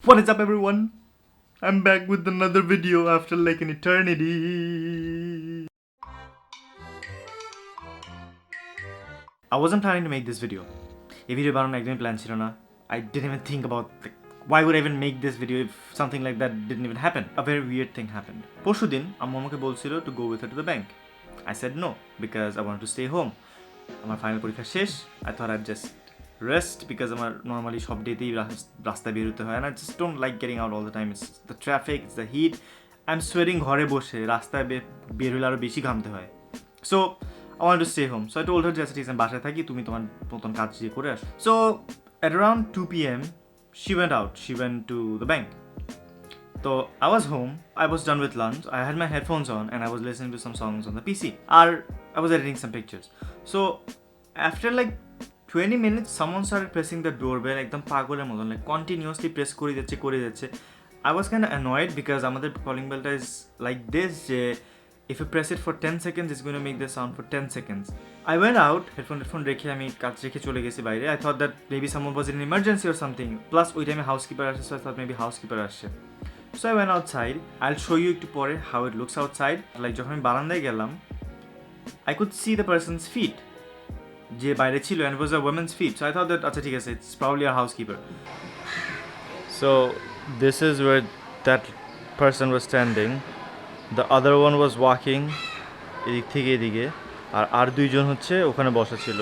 What is up, everyone? I'm back with another video after like an eternity. I wasn't planning to make this video. এই video বানানোর একদমই plan ছিল না. I didn't even think about why would I even make this video if something like that didn't even happen. A very weird thing happened. পরশুদিন আম্মু আমাকে বলছিল to go with her to the bank. I said no because I wanted to stay home. আমার final পরীক্ষা শেষ. I thought I'd just rest because আমার normally সব ডেতেই রাস্তায় বের হতে হয় and I just don't like getting out all the time. It's the traffic, it's the heat. I'm sweating ঘরে বসে রাস্তায় বের হলে আরো বেশি ঘামতে হয়. So I wanted to stay home. So I told her just I'm বাসায় থাকি তুমি তোমার মতন কাজ করে আসো. So at around 2 p.m. she went out. She went to the bank. So I was home. I was done with lunch. I had my headphones on and I was listening to some songs on the PC. I was editing some pictures. So after like 20 minutes, someone started pressing the doorbell একদম পাগলের মতন like continuously press করে যাচ্ছে. I was kind of annoyed because আমাদের calling bell is like this যে if you press it for 10 seconds, it's going to make the sound for 10 seconds. I went out, headphone রেখে আমি কাজ রেখে চলে গেছি বাইরে. I thought that maybe someone was in an emergency or something. Plus ওই টাইমে housekeeper আসছে, so I thought maybe housekeeper আসছে. So I went outside. I'll show you একটু পরে how it looks outside. Like যখন আমি বারান্দায় গেলাম, I could see the person's feet. যে বাইরে ছিল and it was a woman's feet. So I thought that আচ্ছা ঠিক আছে, it's probably a housekeeper. So this is where that person was standing. The other one was walking এদিক থেকে এদিকে আর দুইজন হচ্ছে ওখানে বসা ছিল.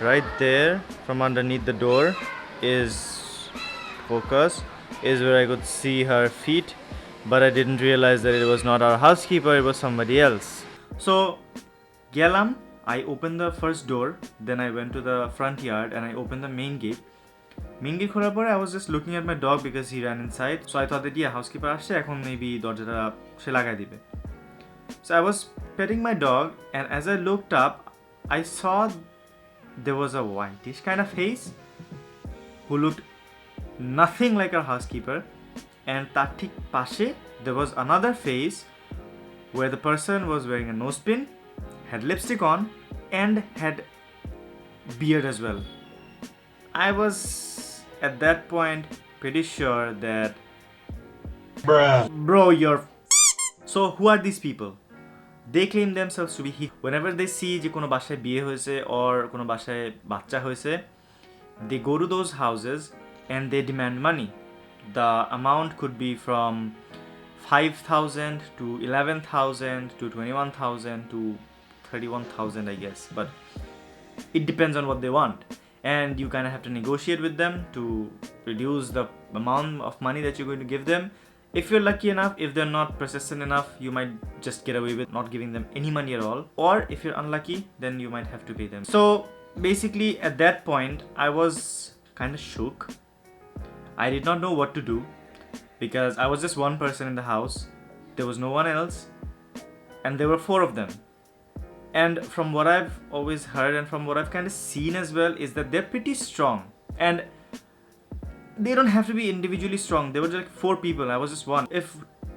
Right there from underneath the door is focus is where I could see her feet, but I didn't realize that it was not our housekeeper, it was somebody else. So গেলাম, I opened the first door, then I went to the front yard and I opened the main gate. Main gate খোলার পরে I was just looking at my dog because he ran inside. So I thought that yeah, housekeeper আসছে এখন maybe দরজাটা সে লাগাই দিবে. So I was petting my dog and as I looked up, I saw there was a whitish kind of face who looked nothing like our housekeeper, and তার ঠিক পাশে there was another face where the person was wearing a nose pin, had lipstick on and had beard as well. I was at that point pretty sure that bro you're so who are these people? They claim themselves to be he. Whenever they see যে কোনো বাসায় বিয়ে হয়েছে or কোনো বাসায় বাচ্চা হয়েছে, they go to those houses and they demand money. The amount could be from 5,000 to 11,000 to 21,000 to 31,000 I guess, but it depends on what they want. And you kind of have to negotiate with them to reduce the amount of money that you're going to give them. If you're lucky enough, if they're not persistent enough, you might just get away with not giving them any money at all. Or if you're unlucky, then you might have to pay them. So basically at that point, I was kind of shook. I did not know what to do because I was just one person in the house. There was no one else. And there were 4 of them. And from what I've always heard and from what I've kind of seen as well is that they're pretty strong. And they don't have to be individually strong. They were just like 4 people. I was just one. If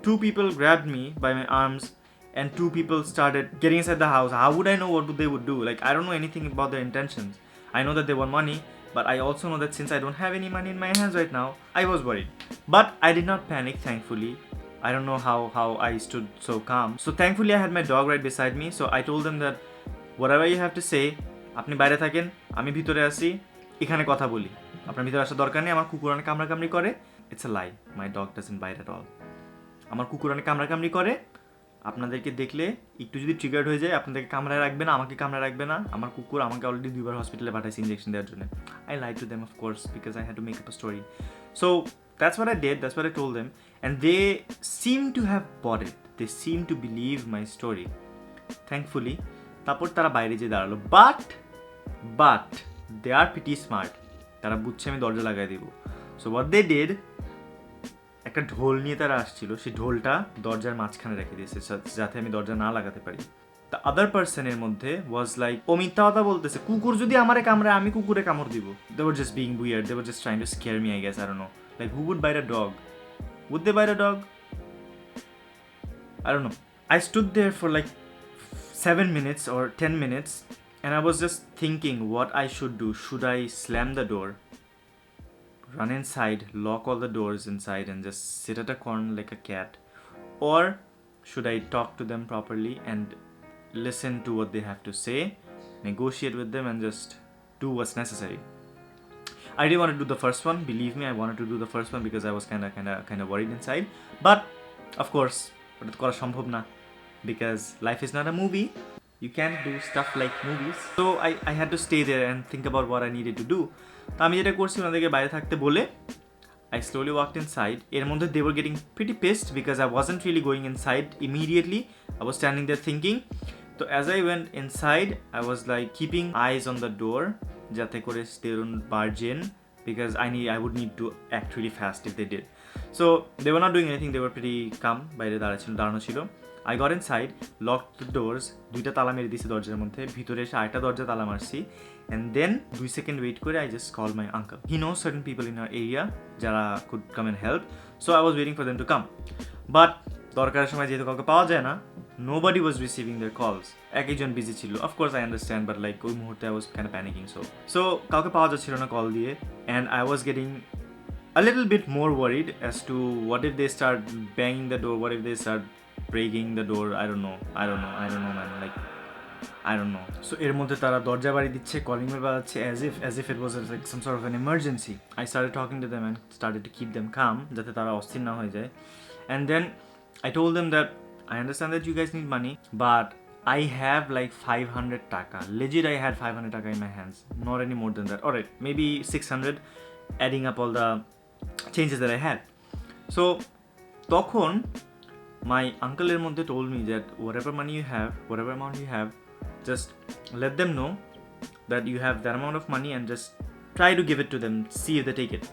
2 people grabbed me by my arms and 2 people started getting inside the house, how would I know what they would do? Like, I don't know anything about their intentions. I know that they want money, but I also know that since I don't have any money in my hands right now, I was worried. But I did not panic, thankfully. I don't know how I stood so calm. So thankfully I had my dog right beside me. So I told them that whatever you have to say, আপনি বাইরে থাকেন, আমি ভিতরে আসি, এখানে কথা বলি. আপনার ভিতরে আসার দরকার নেই, আমার কুকুর অনেক কামড়াকামড়ি করে. It's a lie. My dog doesn't bite at all. আমার কুকুর অনেক কামড়াকামড়ি করে. আপনাদেরকে দেখলে একটু যদি ট্রিগার্ড হয়ে যায় আপনাদেরকে কামড়ায় রাখবে না, আমাকে কামড়ায় রাখবে না. আমার কুকুর আমাকে অলরেডি 2 বার হসপিটালে পাঠাইছে ইনজেকশন দেওয়ার জন্য. I lied to them of course because I had to make up a story. So that's what I did, that's what I told them, and they seem to have bought it. They seem to believe my story. Thankfully, তারপর তারা বাইরে যেয়ে দাঁড়ালো. But they are pretty smart. তারা বুঝছে আমি দরজা লাগাই দিব. So what they did, একটা ঢোল নিয়ে তারা আসছিল, সেই ঢোলটা দরজার মাঝখানে রেখে দিয়েছে যাতে আমি দরজা না লাগাতে পারি. The other person এর মধ্যে was like ও মিথ্যা কথা বলতেছে, কুকুর যদি আমারে কামড়ায় আমি কুকুরে কামড় দিব. They were just being weird. They were just trying to scare me, I guess. I don't know. Like, who would bite a dog? Would they bite a dog? I don't know. I stood there for like 7 minutes or 10 minutes and I was just thinking what I should do. Should I slam the door? run inside, lock all the doors inside, and just sit at a corner like a cat? Or should I talk to them properly and listen to what they have to say, negotiate with them, and just do what's necessary? I didn't want to do the first one. Believe me, I wanted to do the first one because I was kind of worried inside. But of course, ওটা তো করা সম্ভব না, because life is not a movie. You can't do stuff like movies. So I had to stay there and think about what I needed to do. তো আমি যেটা করছি ওনাদেরকে বাইরে থাকতে বলে I slowly walked inside. এর মধ্যে they were getting pretty pissed because I wasn't really going inside immediately. I was standing there thinking. So as I went inside, I was like keeping eyes on the door যাতে করে they don't barge in, because I would need to act really fast if they did. So they were not doing anything. They were pretty calm. বাইরে দাঁড়ানো ছিল. I got inside, locked the doors, দুইটা তালা মেরে দিয়েছি দরজার মধ্যে, ভিতরে এসে আরেকটা দরজা তালা মারছি, and then 2 seconds wait করে I just called my uncle. He knows certain people in our area যারা could come and help, so I was waiting for them to come. But দরকারের সময় যেহেতু কাউকে পাওয়া যায় না, nobody was receiving their calls. একজন বিজি ছিল. Of course I understand, but like ওই মুহূর্তে I was kind of panicking. So কাউকে পাওয়া যাচ্ছিল না কল দিয়ে, and I was getting a little bit more worried as to what if they start banging the door, what if they start breaking the door. I don't know man, like I don't know. So এর মধ্যে তারা দরজা বাড়ি দিচ্ছে, calling bell বাজাচ্ছে, as if it was like some sort of an emergency. I started talking to them and started to keep them calm যাতে তারা অস্থির না হয়ে যায়. And then I told them that I understand that you guys need money, but I have like 500 taka. Legit, I had 500 taka in my hands. Not any more than that. Alright, maybe 600, adding up all the changes that I had. So তখন my uncle এর মধ্যে told me that whatever money you have, whatever amount you have, just let them know that you have that amount of money and just try to give it to them, see if they take it.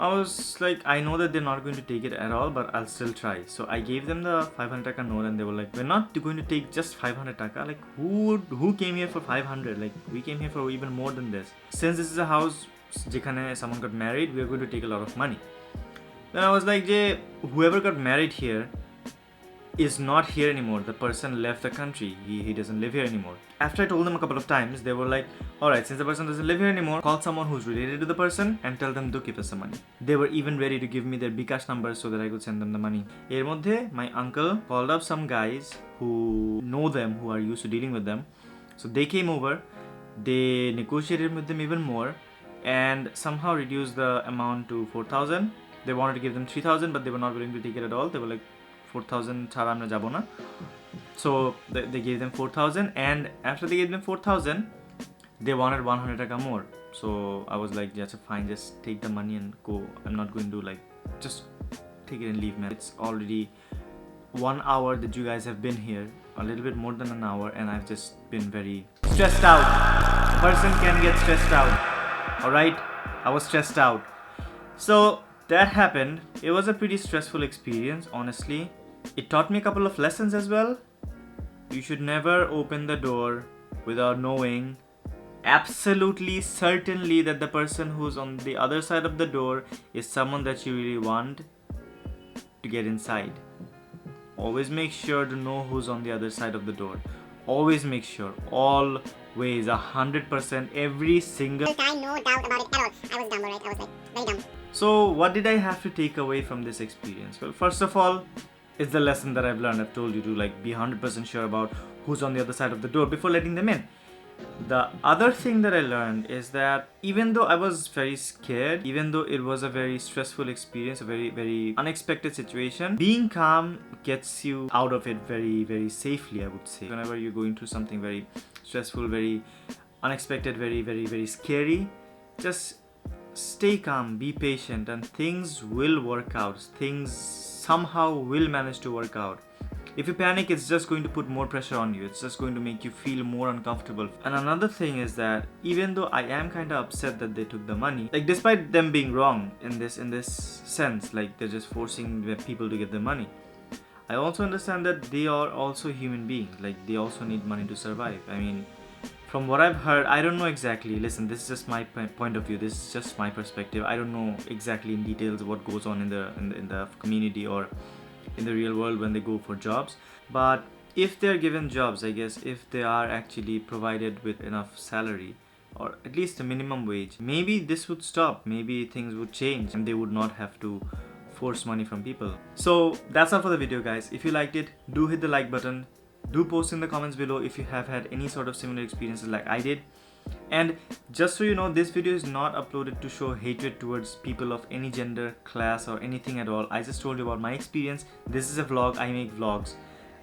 I was like, I know that they're not going to take it at all, but I'll still try. So I gave them the 500 taka note and they were like, we're not going to take just 500 taka. Like who came here for 500? Like we came here for even more than this. Since this is a house যেখানে someone got married, we're going to take a lot of money. Then I was like, whoever got married here is not here anymore. The person left the country. He doesn't live here anymore. After I told them a couple of times, they were like, alright, since the person doesn't live here anymore, call someone who's related to the person and tell them to give us the money. They were even ready to give me their Bikash numbers so that I could send them the money. এর মধ্যে my uncle called up some guys who know them, who are used to dealing with them. So they came over, they negotiated with them even more and somehow reduced the amount to 4,000. They wanted to give them 3,000, but they were not willing to take it at all. They were like, 4,000 ছাড়া আমরা যাব না. So they gave them 4,000, and after they gave them 4,000, they wanted 100 taka more. So I was like, yeah, fine, just take the money and go. I'm not going to like, just take it and leave, man. It's already 1 hour that you guys have been here, a little bit more than an hour, and I've just been very stressed out. A person can get stressed out, alright? I was stressed out. So that happened. It was a pretty stressful experience, honestly. It taught me a couple of lessons as well. You should never open the door without knowing absolutely certainly that the person who's on the other side of the door is someone that you really want to get inside. Always make sure to know who's on the other side of the door. Always make sure. Always 100% every single time, no doubt about it at all. I was dumb, alright? I was like very dumb. So what did I have to take away from this experience? Well, first of all, it's the lesson that I've learned. I've told you to like be 100% sure about who's on the other side of the door before letting them in. The other thing that I learned is that even though I was very scared, even though it was a very stressful experience, a very, very unexpected situation, being calm gets you out of it very, very safely, I would say. Whenever you're going through something very stressful, very unexpected, very, very, very scary, just stay calm, be patient, and things will work out. Things somehow will manage to work out. If you panic, it's just going to put more pressure on you. It's just going to make you feel more uncomfortable. And another thing is that even though I am kind of upset that they took the money, like despite them being wrong in this sense, like they're just forcing the people to get the money, I also understand that they are also human beings. Like they also need money to survive. I mean, from what I've heard, I don't know exactly. Listen, this is just my point of view. This is just my perspective. I don't know exactly in details what goes on in the community or in the real world when they go for jobs. But if they're given jobs, I guess if they are actually provided with enough salary, or at least the minimum wage, maybe this would stop, maybe things would change and they would not have to force money from people. So that's all for the video, guys. If you liked it, do hit the like button. Do post in the comments below if you have had any sort of similar experiences like I did. And just so you know, this video is not uploaded to show hatred towards people of any gender, class or anything at all. I just told you about my experience. This is a vlog, I make vlogs.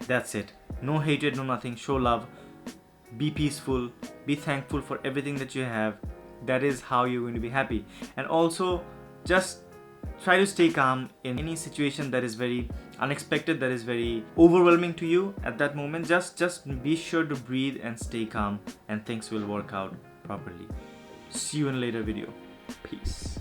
That's it. No hatred, no nothing. Show love. Be peaceful. Be thankful for everything that you have. That is how you're going to be happy. And also, just try to stay calm in any situation that is very unexpected, that is very overwhelming to you at that moment. Just be sure to breathe and stay calm, and things will work out properly. See you in a later video. Peace.